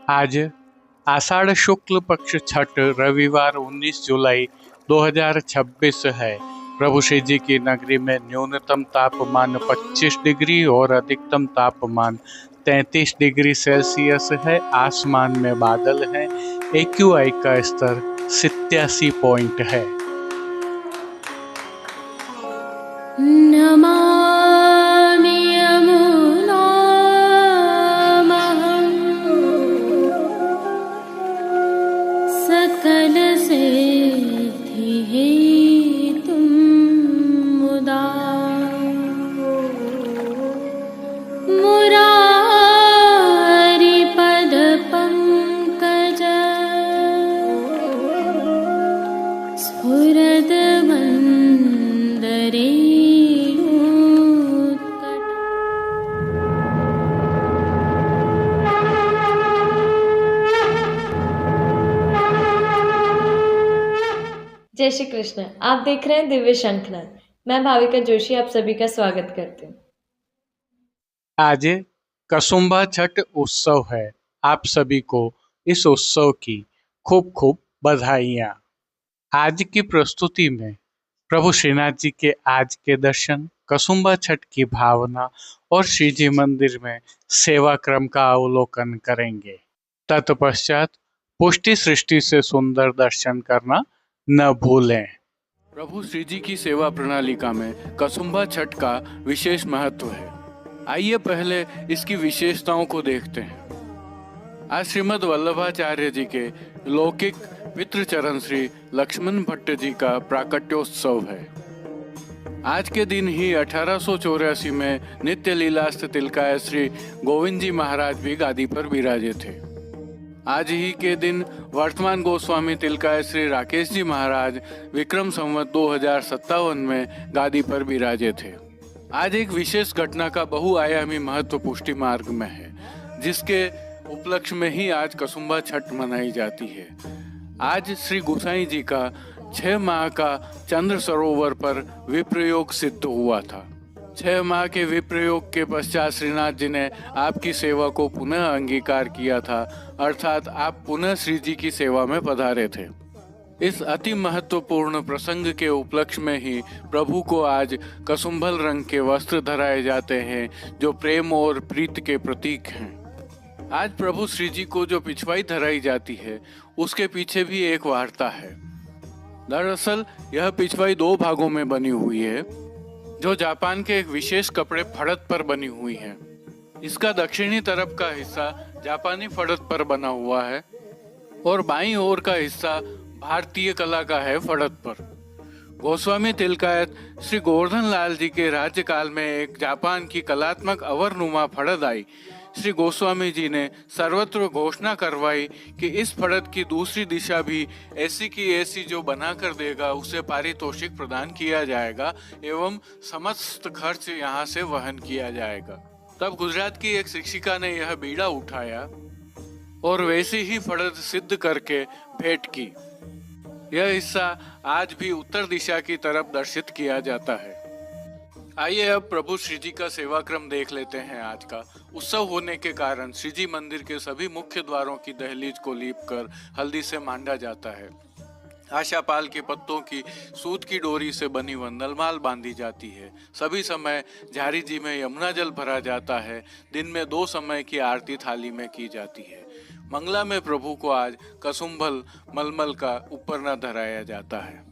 आज आषाढ़ शुक्ल पक्ष छठ रविवार 19 जुलाई 2026 है। प्रभु श्री जी की नगरी में न्यूनतम तापमान 25 डिग्री और अधिकतम तापमान 33 डिग्री सेल्सियस है। आसमान में बादल हैं। AQI का स्तर 87 पॉइंट है। नमामि यमुनामहं सकलसिद्धिहेतुं मुदा मुरारिपदपङ्कज स्फुरद्वन्दरे जय श्री कृष्ण। आप देख रहे हैं दिव्य शंखनाद। मैं भाविका जोशी आप सभी का स्वागत करती हूँ। आज कसुम्भा छठ उत्सव है। आप सभी को इस उत्सव की खूब खूब बधाइयाँ। आज की प्रस्तुति में प्रभु श्रीनाथ जी के आज के दर्शन, कसुम्भा छठ की भावना और श्री जी मंदिर में सेवा क्रम का अवलोकन करेंगे। तत्पश्चात पुष्टि सृष्टि से सुंदर दर्शन करना न भूलें। प्रभु श्री जी की सेवा प्रणालिका में कसुम्भा छठ का विशेष महत्व है। आइए पहले इसकी विशेषताओं को देखते हैं। आज श्रीमद् वल्लभाचार्य जी के लौकिक मित्र चरण श्री लक्ष्मण भट्ट जी का प्राकट्योत्सव है। आज के दिन ही 1884 में नित्य लीलास्त तिलकाय श्री गोविंद जी महाराज भी गादी पर विराजे थे। आज ही के दिन वर्तमान गोस्वामी तिलकाय श्री राकेश जी महाराज विक्रम संवत 2057 में गादी पर विराजे थे। आज एक विशेष घटना का बहुआयामी महत्व पुष्टि मार्ग में है, जिसके उपलक्ष्य में ही आज कसुम्भा छठ मनाई जाती है। आज श्री गोसाई जी का 6 माह का चंद्र सरोवर पर विप्रयोग सिद्ध हुआ था। 6 माह के विप्रयोग के पश्चात श्रीनाथ जी ने आपकी सेवा को पुनः अंगीकार किया था, अर्थात आप पुनः श्री जी की सेवा में पधारे थे। इस अति महत्वपूर्ण प्रसंग के उपलक्ष्य में ही प्रभु को आज कसुम्भल रंग के वस्त्र धराए जाते हैं, जो प्रेम और प्रीति के प्रतीक हैं। आज प्रभु श्री जी को जो पिछवाई धराई जाती है, उसके पीछे भी एक वार्ता है। दरअसल यह पिछवाई 2 भागों में बनी हुई है, जो जापान के एक विशेष कपड़े फड़त पर बनी हुई है। इसका दक्षिणी तरफ का हिस्सा जापानी फड़त पर बना हुआ है और बाईं ओर का हिस्सा भारतीय कला का है फड़त पर। गोस्वामी तिलकायत श्री गोवर्धन लाल जी के राज्यकाल में एक जापान की कलात्मक अवरनुमा फड़त आई। श्री गोस्वामी जी ने सर्वत्र घोषणा करवाई कि इस फड़त की दूसरी दिशा भी ऐसी की ऐसी जो बना कर देगा उसे पारितोषिक प्रदान किया जाएगा एवं समस्त खर्च यहाँ से वहन किया जाएगा। तब गुजरात की एक शिक्षिका ने यह बीड़ा उठाया और वैसी ही फड़त सिद्ध करके भेंट की। यह हिस्सा आज भी उत्तर दिशा की तरफ दर्शित किया जाता है। आइए अब प्रभु श्री जी का सेवा क्रम देख लेते हैं। आज का उत्सव होने के कारण श्री जी मंदिर के सभी मुख्य द्वारों की दहलीज को लीपकर हल्दी से मांडा जाता है। आशापाल के पत्तों की सूत की डोरी से बनी वंदलमाल बांधी जाती है। सभी समय झारी जी में यमुना जल भरा जाता है। दिन में 2 समय की आरती थाली में की जाती है। मंगला में प्रभु को आज कसुम्भल मलमल का उपरना धराया जाता है।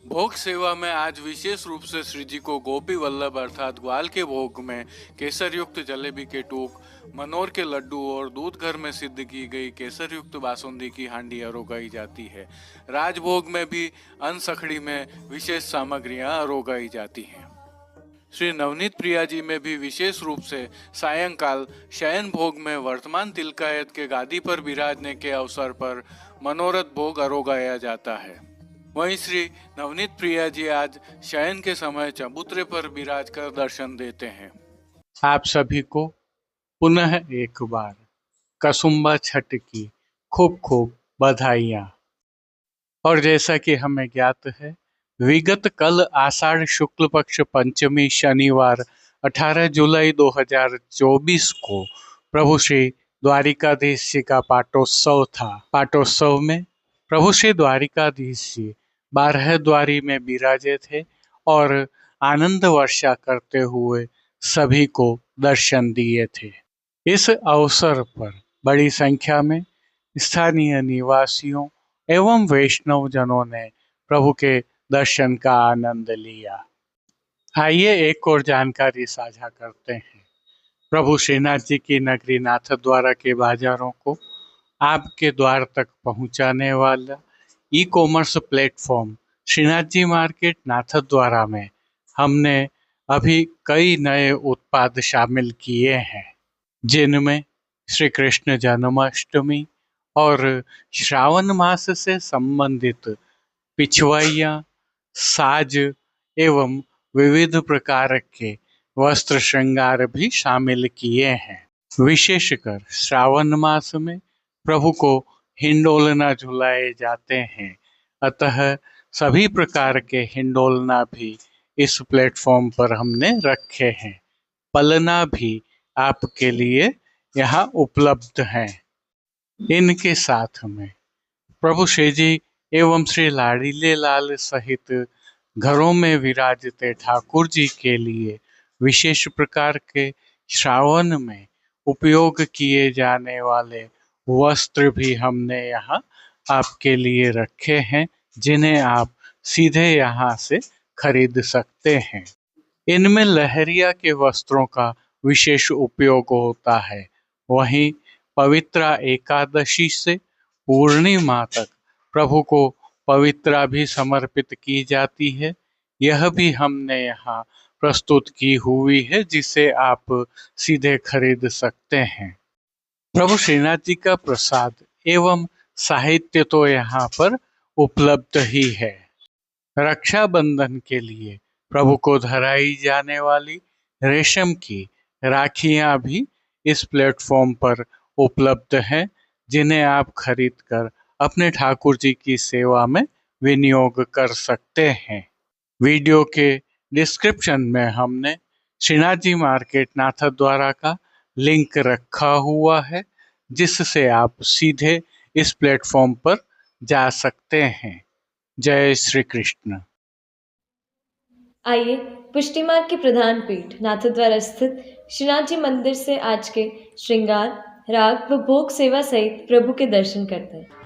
भोग सेवा में आज विशेष रूप से श्री जी को गोपी वल्लभ अर्थात ग्वाल के भोग में केसर युक्त जलेबी के टूक, मनोर के लड्डू और दूध घर में सिद्ध की गई केसर युक्त बासुंदी की हांडी अरोगाई जाती है। राजभोग में भी अनसखड़ी में विशेष सामग्रियां अरोगाई जाती हैं। श्री नवनीत प्रिया जी में भी विशेष रूप से सायंकाल शयन भोग में वर्तमान तिलकायत के गादी पर विराजने के अवसर पर मनोरथ भोग अरोगाया जाता है। वहीं श्री नवनीत प्रिया जी आज शयन के समय चबूतरे पर विराज कर दर्शन देते हैं। आप सभी को पुनः एक बार कसुम्भा छठ की खूब खूब बधाइयाँ। और जैसा कि हमें ज्ञात है, विगत कल आषाढ़ शुक्ल पक्ष पंचमी शनिवार 18 जुलाई 2024 को प्रभु श्री द्वारिकाधीश जी का पाटोत्सव था। पाटोत्सव में प्रभु श्री द्वारिकाधीश जी 12 द्वारी में विराजे थे और आनंद वर्षा करते हुए सभी को दर्शन दिए थे। इस अवसर पर बड़ी संख्या में स्थानीय निवासियों एवं वैष्णव जनों ने प्रभु के दर्शन का आनंद लिया। आइए एक और जानकारी साझा करते हैं। प्रभु श्रीनाथ जी की नगरी नाथद्वारा के बाजारों को आपके द्वार तक पहुंचाने वाला e commerce platform Shrinath ji market Nathdwara में हमने अभी कई नए उत्पाद शामिल किए हैं, जिनमें श्री कृष्ण जन्माष्टमी और श्रावण मास से संबंधित पिछवाइयाँ, साज एवं विविध प्रकार के वस्त्र श्रृंगार भी शामिल किए हैं। विशेषकर श्रावण मास में प्रभु को हिंडोलना झुलाए जाते हैं, अतः सभी प्रकार के हिंडोलना भी इस प्लेटफॉर्म पर हमने रखे हैं। पलना भी आपके लिए यहाँ उपलब्ध हैं। इनके साथ में प्रभु श्री जी एवं श्री लाडीले लाल सहित घरों में विराजते ठाकुर जी के लिए विशेष प्रकार के श्रावण में उपयोग किए जाने वाले वस्त्र भी हमने यहाँ आपके लिए रखे हैं, जिन्हें आप सीधे यहाँ से खरीद सकते हैं। इनमें लहरिया के वस्त्रों का विशेष उपयोग होता है। वहीं पवित्रा एकादशी से पूर्णिमा तक प्रभु को पवित्रा भी समर्पित की जाती है। यह भी हमने यहाँ प्रस्तुत की हुई है, जिसे आप सीधे खरीद सकते हैं। प्रभु श्रीनाथ जी का प्रसाद एवं साहित्य तो यहाँ पर उपलब्ध ही है। रक्षाबंधन के लिए प्रभु को धराई जाने वाली रेशम की राखियाँ भी इस प्लेटफॉर्म पर उपलब्ध हैं, जिन्हें आप खरीदकर अपने ठाकुर जी की सेवा में विनियोग कर सकते हैं। वीडियो के डिस्क्रिप्शन में हमने श्रीनाथ जी मार्केट नाथद्वारा का लिंक रखा हुआ है, जिससे आप सीधे इस प्लेटफॉर्म पर जा सकते हैं। जय श्री कृष्ण। आइए पुष्टि मार्ग के प्रधान पीठ नाथद्वारा स्थित श्रीनाथ जी मंदिर से आज के श्रृंगार, राग व भोग सेवा सहित प्रभु के दर्शन करते हैं।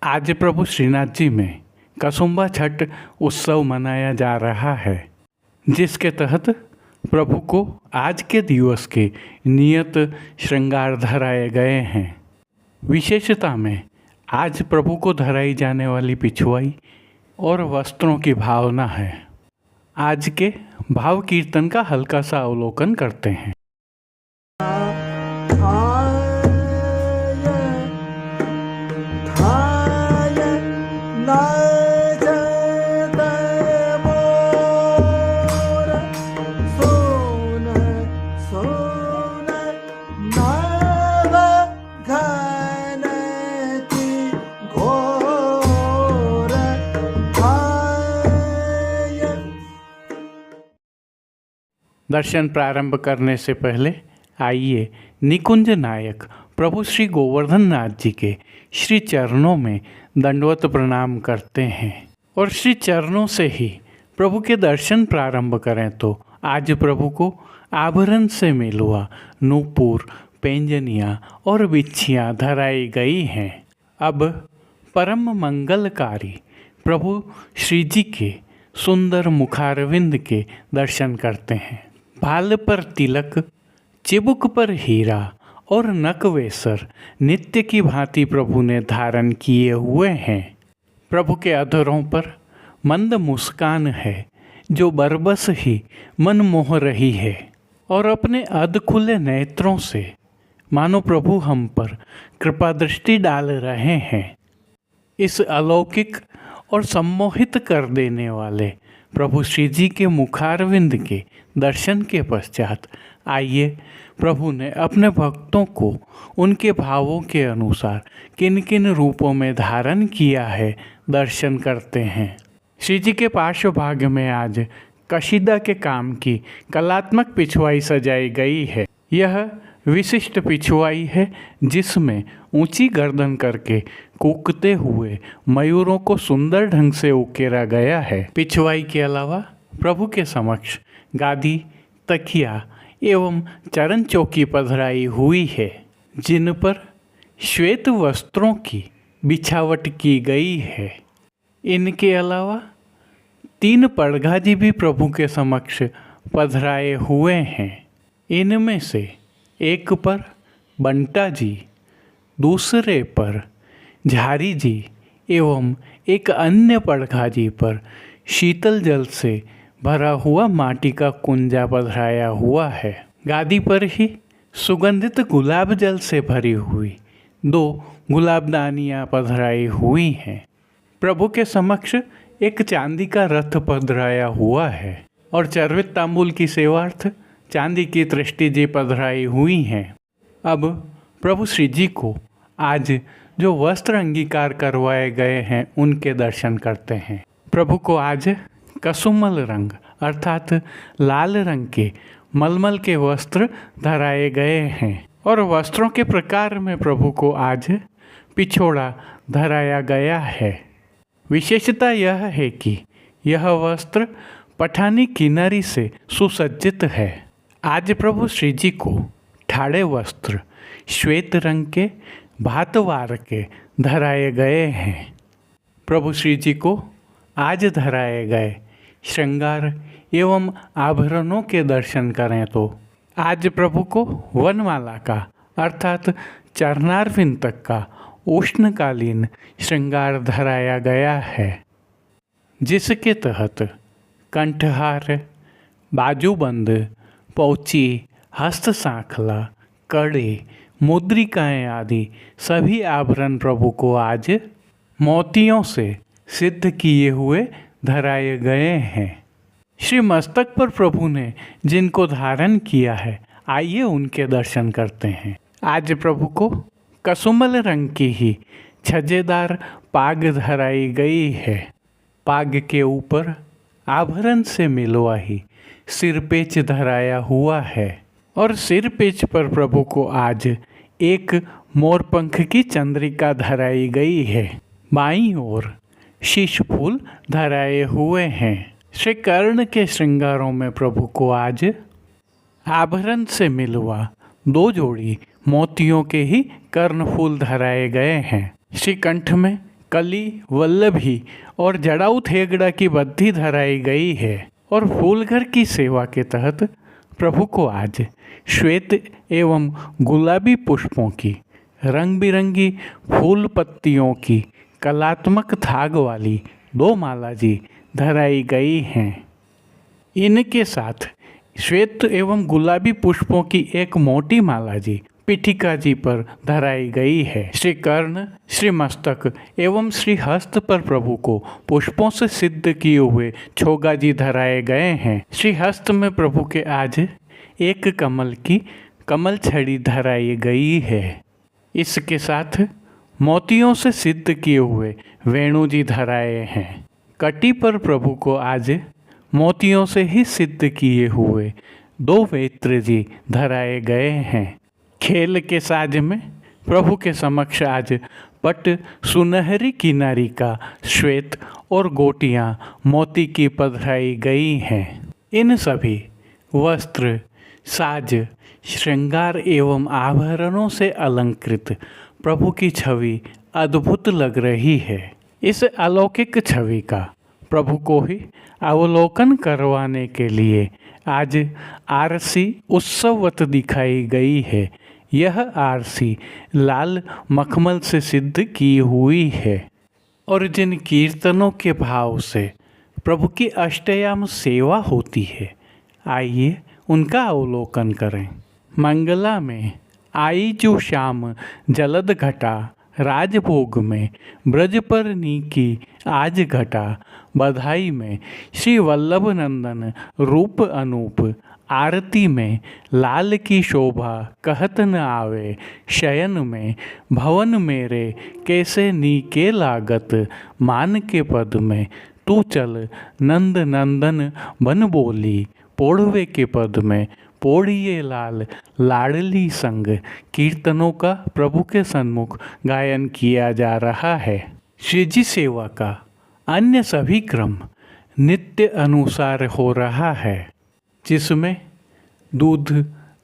आज प्रभु श्रीनाथ जी में कसुम्भा छठ उत्सव मनाया जा रहा है, जिसके तहत प्रभु को आज के दिवस के नियत श्रृंगार धराए गए हैं। विशेषता में आज प्रभु को धराई जाने वाली पिछवाई और वस्त्रों की भावना है। आज के भाव कीर्तन का हल्का सा अवलोकन करते हैं। दर्शन प्रारंभ करने से पहले आइए निकुंज नायक प्रभु श्री गोवर्धन नाथ जी के श्री चरणों में दंडवत प्रणाम करते हैं और श्री चरणों से ही प्रभु के दर्शन प्रारंभ करें। तो आज प्रभु को आभरण से मिलवा नूपुर, पैंजनियाँ और बिच्छियाँ धराई गई हैं। अब परम मंगलकारी प्रभु श्री जी के सुंदर मुखारविंद के दर्शन करते हैं। भाल पर तिलक, चिबुक पर हीरा और नकवेसर नित्य की भांति प्रभु ने धारण किए हुए हैं। प्रभु के अधरों पर मंद मुस्कान है, जो बरबस ही मन मोह रही है और अपने अध खुले नेत्रों से मानो प्रभु हम पर कृपा दृष्टि डाल रहे हैं। इस अलौकिक और सम्मोहित कर देने वाले प्रभु श्री जी के मुखारविंद के दर्शन के पश्चात आइए प्रभु ने अपने भक्तों को उनके भावों के अनुसार किन किन रूपों में धारण किया है दर्शन करते हैं। श्री जी के पार्श्व भाग में आज कशीदा के काम की कलात्मक पिछवाई सजाई गई है। यह विशिष्ट पिछवाई है जिसमें ऊंची गर्दन करके कूकते हुए मयूरों को सुंदर ढंग से उकेरा गया है। पिछवाई के अलावा प्रभु के समक्ष गादी, तकिया एवं चरण चौकी पधराई हुई है जिन पर श्वेत वस्त्रों की बिछावट की गई है। इनके अलावा 3 पड़घाजी भी प्रभु के समक्ष पधराए हुए हैं। इनमें से एक पर बंटा जी, दूसरे पर झारी जी एवं एक अन्य पड़घाजी पर शीतल जल से भरा हुआ माटी का कुंजा पधराया हुआ है। गादी पर ही सुगंधित गुलाब जल से भरी हुई 2 गुलाबदानियाँ पधराई हुई हैं। प्रभु के समक्ष एक चांदी का रथ पधराया हुआ है और चर्वित तांबूल की सेवार्थ चांदी की दृष्टि जी पधराई हुई हैं। अब प्रभु श्री जी को आज जो वस्त्र अंगीकार करवाए गए हैं उनके दर्शन करते हैं। प्रभु को आज कसुमल रंग अर्थात लाल रंग के मलमल के वस्त्र धराए गए हैं और वस्त्रों के प्रकार में प्रभु को आज पिछोड़ा धराया गया है। विशेषता यह है कि यह वस्त्र पठानी किनारी से सुसज्जित है। आज प्रभु श्री जी को ठाड़े वस्त्र श्वेत रंग के भातवार के धराए गए हैं। प्रभु श्री जी को आज धराए गए श्रृंगार एवं आभरणों के दर्शन करें तो आज प्रभु को वनमाला का अर्थात चरणारविंद तक का उष्णकालीन श्रृंगार धराया गया है जिसके तहत कंठहार, बाजूबंद, पौची, हस्त सांखला, कड़े, मुद्रिकाएं आदि सभी आभरण प्रभु को आज मोतियों से सिद्ध किए हुए धराए गए हैं। श्री मस्तक पर प्रभु ने जिनको धारण किया है आइए उनके दर्शन करते हैं। आज प्रभु को कसुमल रंग की ही छज्जेदार पाग धराई गई है। पाग के ऊपर आभरण से मिलवा ही सिरपेच धराया हुआ है और सिरपेच पर प्रभु को आज एक मोरपंख की चंद्रिका धराई गई है। बाईं ओर शीश फूल धराए हुए हैं। श्री कर्ण के श्रृंगारों में प्रभु को आज आभरण से मिलवा 2 जोड़ी मोतियों के ही कर्णफूल धराए गए हैं। श्री कंठ में कली, वल्लभी और जड़ाऊ थेगड़ा की बद्धी धराई गई है और फूलघर की सेवा के तहत प्रभु को आज श्वेत एवं गुलाबी पुष्पों की रंग बिरंगी फूल पत्तियों की कलात्मक थाग वाली 2 माला जी धराई गई हैं। इनके साथ श्वेत एवं गुलाबी पुष्पों की एक मोटी माला जी पीठिका जी पर धराई गई है। श्री कर्ण, श्री मस्तक एवं श्री हस्त पर प्रभु को पुष्पों से सिद्ध किए हुए छोगा जी धराए गए हैं। श्री हस्त में प्रभु के आज एक कमल की कमल छड़ी धराई गई है। इसके साथ मोतियों से सिद्ध किए हुए वेणु जी धराए हैं। कटी पर प्रभु को आज मोतियों से ही सिद्ध किए हुए 2 वेत्र जी धराए गए हैं। खेल के साज में प्रभु के समक्ष आज पट सुनहरी किनारी का श्वेत और गोटियां मोती की पधराई गई हैं। इन सभी वस्त्र, साज, श्रृंगार एवं आभरणों से अलंकृत प्रभु की छवि अद्भुत लग रही है। इस अलौकिक छवि का प्रभु को ही अवलोकन करवाने के लिए आज आरसी उत्सववत दिखाई गई है। यह आरसी लाल मखमल से सिद्ध की हुई है और जिन कीर्तनों के भाव से प्रभु की अष्टयाम सेवा होती है आइए उनका अवलोकन करें। मंगला में आई जो शाम जलद घटा, राजभोग में ब्रज पर नीकी आज घटा। बधाई में श्री वल्लभ नंदन रूप अनूप, आरती में लाल की शोभा कहत न आवे। शयन में भवन मेरे कैसे नीके लागत, मान के पद में तू चल नंद नंदन बन बोली। पोढ़वे के पद में पोढ़िए लाल लाडली संग, कीर्तनों का प्रभु के सन्मुख गायन किया जा रहा है। श्री जी सेवा का अन्य सभी क्रम नित्य अनुसार हो रहा है, जिसमें दूध,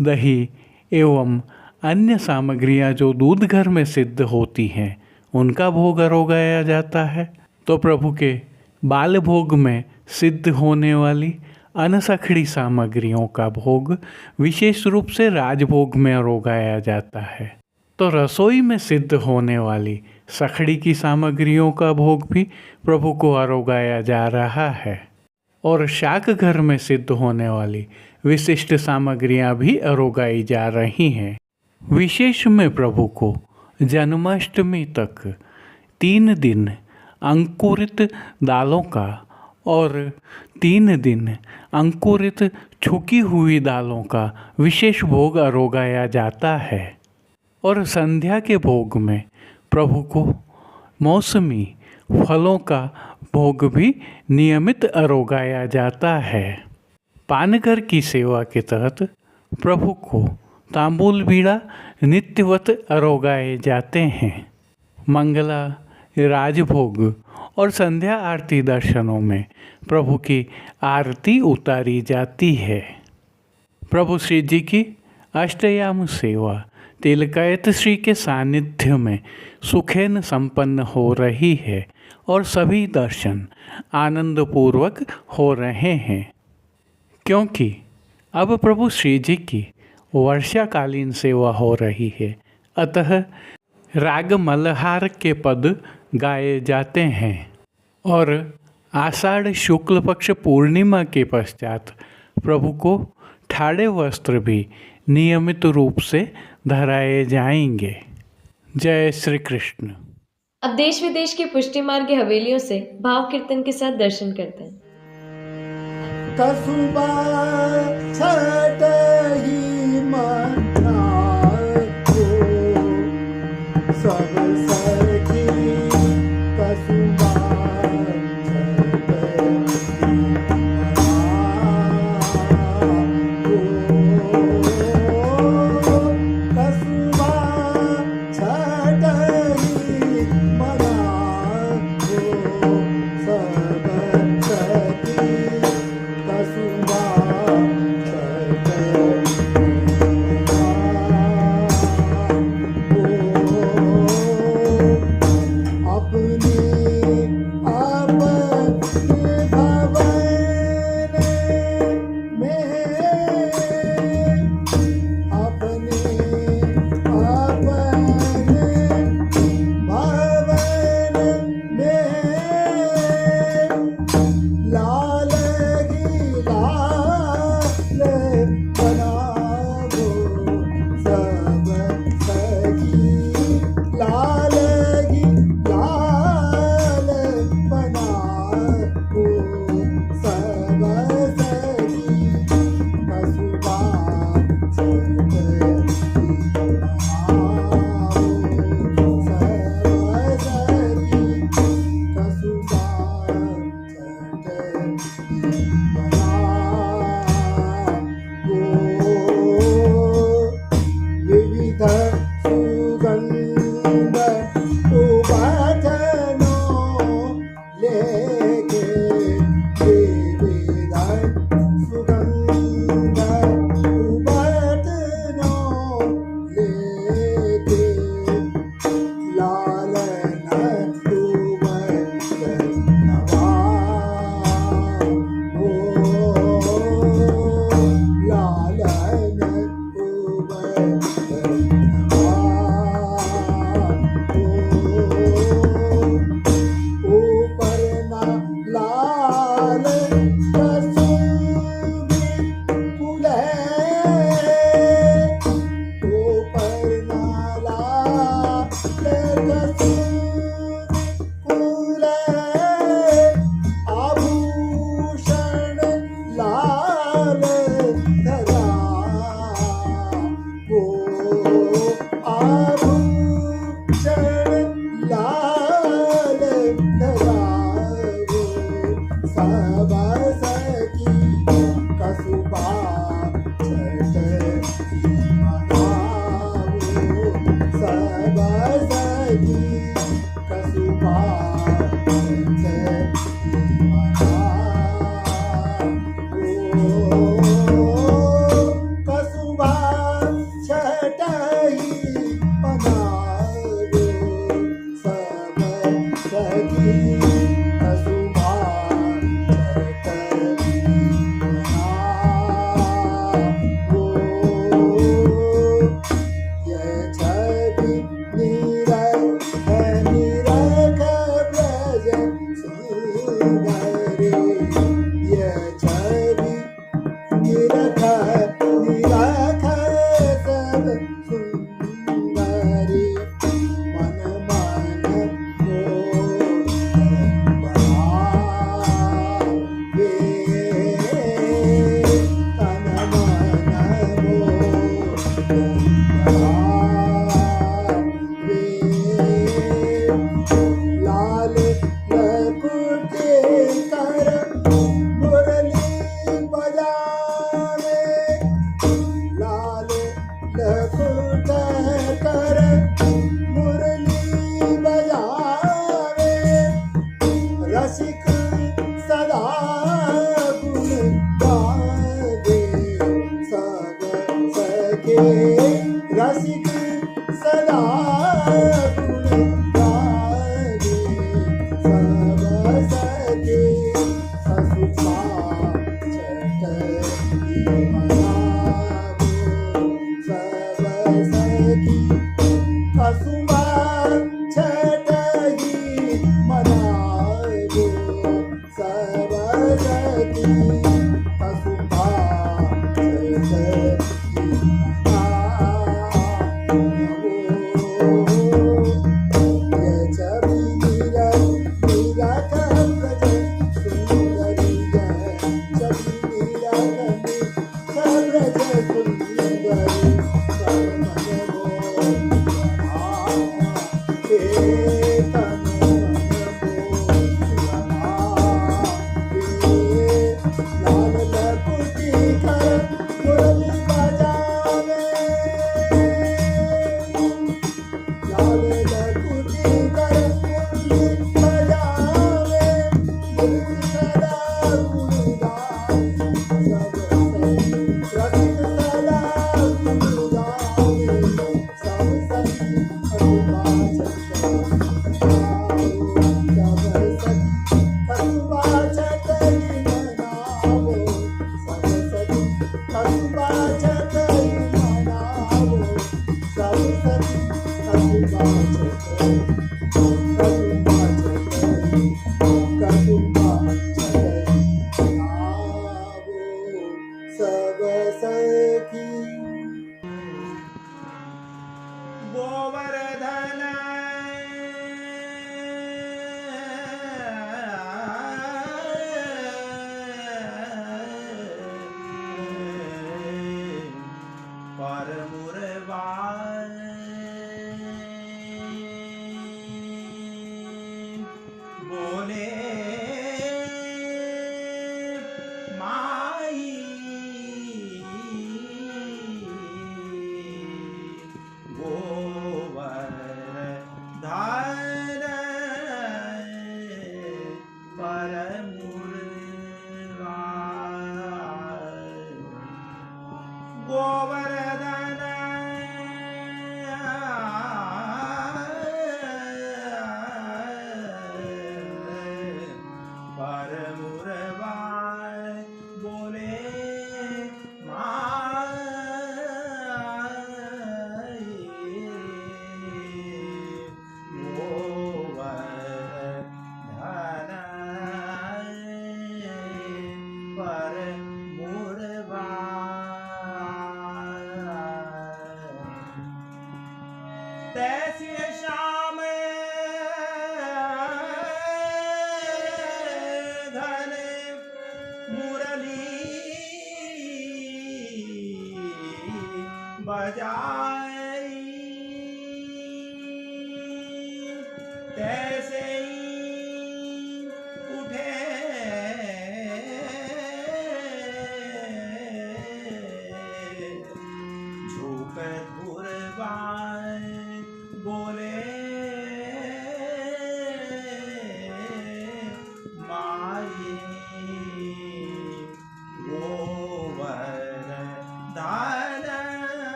दही एवं अन्य सामग्रियां जो दूध घर में सिद्ध होती हैं उनका भोग अरोगाया जाता है। तो प्रभु के बाल भोग में सिद्ध होने वाली अनसखड़ी सामग्रियों का भोग विशेष रूप से राजभोग में अरोगाया जाता है। तो रसोई में सिद्ध होने वाली सखड़ी की सामग्रियों का भोग भी प्रभु को अरोगाया जा रहा है, और शाक घर में सिद्ध होने वाली विशिष्ट सामग्रियां भी अरोगाई जा रही हैं। विशेष में प्रभु को जन्माष्टमी तक 3 दिन अंकुरित दालों का और 3 दिन अंकुरित छुकी हुई दालों का विशेष भोग अरोगाया जाता है। और संध्या के भोग में प्रभु को मौसमी फलों का भोग भी नियमित अरोगाया जाता है। पानघर की सेवा के तहत प्रभु को तांबूल बीड़ा नित्यवत अरोगाए जाते हैं। मंगला, राजभोग और संध्या आरती दर्शनों में प्रभु की आरती उतारी जाती है। प्रभु श्री जी की अष्टयाम सेवा तिलकायत श्री के सानिध्य में सुखेन संपन्न हो रही है और सभी दर्शन आनंदपूर्वक हो रहे हैं, क्योंकि अब प्रभु श्री जी की वर्षाकालीन सेवा हो रही है। अतः राग मल्हार के पद गाए जाते हैं और आषाढ़ शुक्ल पक्ष पूर्णिमा के पश्चात प्रभु को ठाड़े वस्त्र भी नियमित रूप से धराए जाएंगे। जय श्री कृष्ण। अब देश विदेश की पुष्टि मार्ग की हवेलियों से भाव कीर्तन के साथ दर्शन करते हैं। कसुबा छटही मनाको, सब सखी कसुबा छटही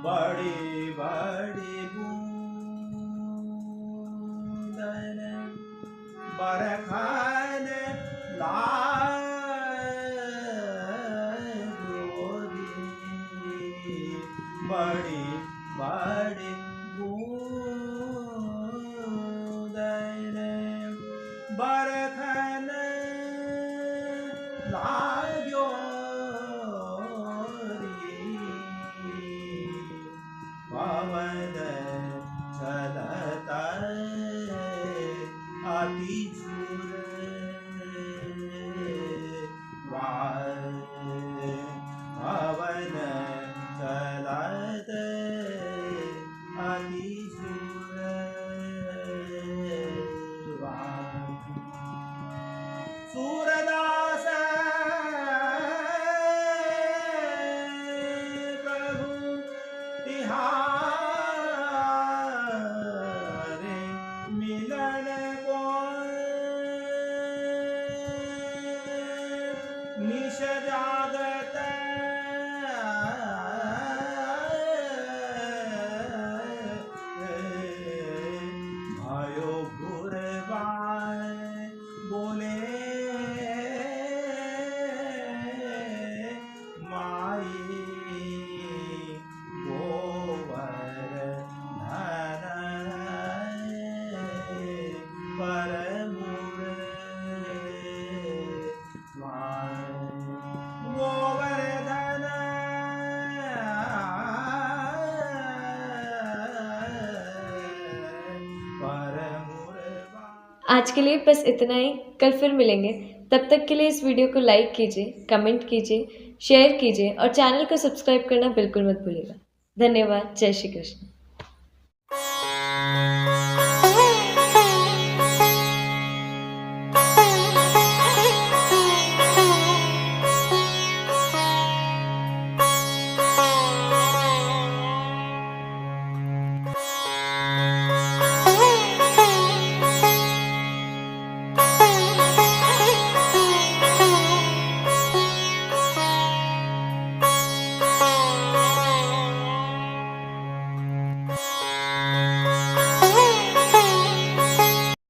बड़ी बड़ी बूंदन बरखन लागोरी बड़ी बड़ी बूंदन बरखन लाग्योरी पवन चलता अति झुर पवन चलत अति झुर सूरदास प्रभु तिहारे मिलन को निश जागत भयो गुरबाय बोले माई गोवर धन परमुर गोवर्धन परमुर। आज के लिए बस इतना ही। कल फिर मिलेंगे। तब तक के लिए इस वीडियो को लाइक कीजिए, कमेंट कीजिए, शेयर कीजिए और चैनल को सब्सक्राइब करना बिल्कुल मत भूलिएगा। धन्यवाद। जय श्री कृष्ण।